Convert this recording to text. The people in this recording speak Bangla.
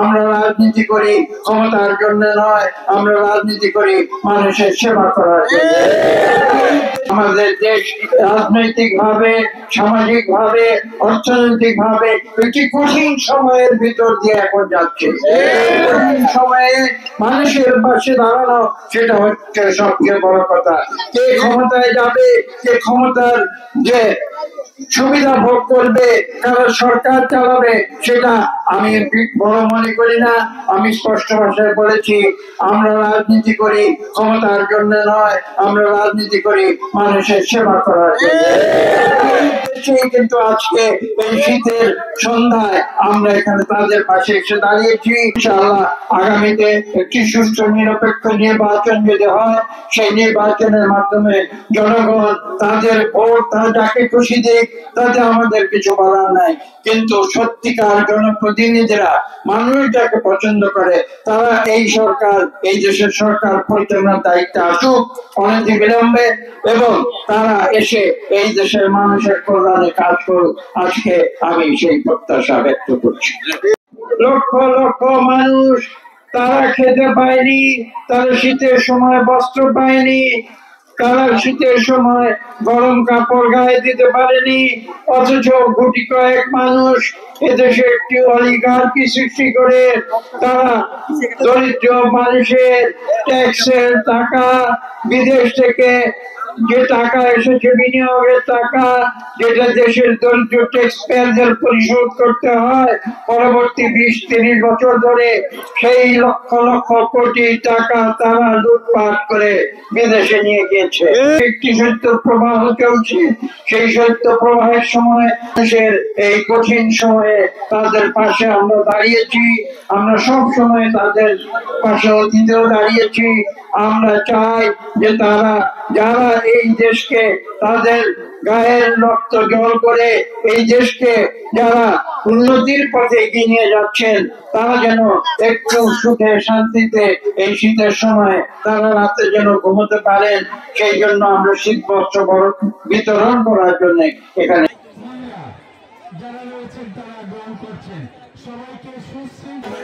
আমরা রাজনীতি করি ক্ষমতার জন্য নয়, আমরা রাজনীতি করি মানুষের সেবা করার জন্য। আমাদের দেশ রাজনৈতিক ভাবে, সামাজিক ভাবে, অর্থনৈতিক ভাবে একটি কঠিন সময়ের ভিতর দিয়ে এখন যাচ্ছে। কঠিন সময়ে মানুষের পাশে দাঁড়ানো, সেটা হচ্ছে সবচেয়ে বড় কথা। কে ক্ষমতায় যাবে, কে ক্ষমতার যে সুবিধা ভোগ করবে, কারণ সরকার চালাবে, সেটা আমি বড় মনে করি না। আমি স্পষ্ট ভাষায় বলেছি, আমরা রাজনীতি করি ক্ষমতার জন্য নয়, আমরা রাজনীতি করি মানুষের সেবা করার জন্য। কিন্তু আজকে এই শীতের সন্ধ্যায় আমরা এখানে তাদের পাশে এসে দাঁড়িয়েছি। ইনশাআল্লাহ আগামীতে একটি সুষ্ঠু নিরপেক্ষ নির্বাচন যদি হয়, সেই নির্বাচনের মাধ্যমে জনগণ তাদের ভোট তারা যাকে খুশি দিক, তাতে আমাদের কিছু বলার নাই। কিন্তু সত্যিকার জনপ্রতিনিধিরা মানুষ যাকে পছন্দ করে, তারা এই সরকার, এই দেশের সরকার পরিচালনার দায়িত্বে আসুক অনেক বিলম্বে, এবং তারা এসে এই দেশের মানুষের কল্যাণে কাজ করুক। আজকে আমি সেই প্রত্যাশা ব্যক্ত করছি। লক্ষ লক্ষ মানুষ তারা খেতে পায়নি, তারা শীতের সময় বস্ত্র পায়নি, তারা শীতের সময় গরম কাপড় গায়ে দিতে পারেনি, অথচ গুটি কয়েক মানুষ এদেশে একটি অলিগার্কি সৃষ্টি করে তারা দরিদ্র মানুষের ট্যাক্সের টাকা, বিদেশ থেকে যে টাকা এসেছে বিনিয়োগের টাকা, যেটা দেশের দরিদ্র ট্যাক্সপেয়ারদের পরিশোধ করতে হয় পরবর্তী 20-30 বছর ধরে, সেই লক্ষ লক্ষ কোটি টাকা তারা লুটপাট করে বিদেশে নিয়ে গিয়েছে। একটি শৈত্য প্রবাহ চলছে, সেই শৈত্য প্রবাহের সময় দেশের এই কঠিন সময়ে তাদের পাশে আমরা দাঁড়িয়েছি। আমরা সব সময় তাদের পাশে অতীতেও দাঁড়িয়েছি। আমরা চাই যে তারা, যারা এই দেশকে তাদের গায়ের রক্ত জল করে এই দেশকে যারা উন্নতির পথে এগিয়ে নিয়ে যাচ্ছেন, তারা যেন একটু সুখে শান্তিতে এই শীতের সময় তারা রাতে যেন ঘুমোতে পারেন। সেই জন্য আমরা শীত বস্ত্র বিতরণ করার জন্য এখানে যারা রয়েছেন তারা গ্রহণ করছেন। সবাইকে সুশৃঙ্খল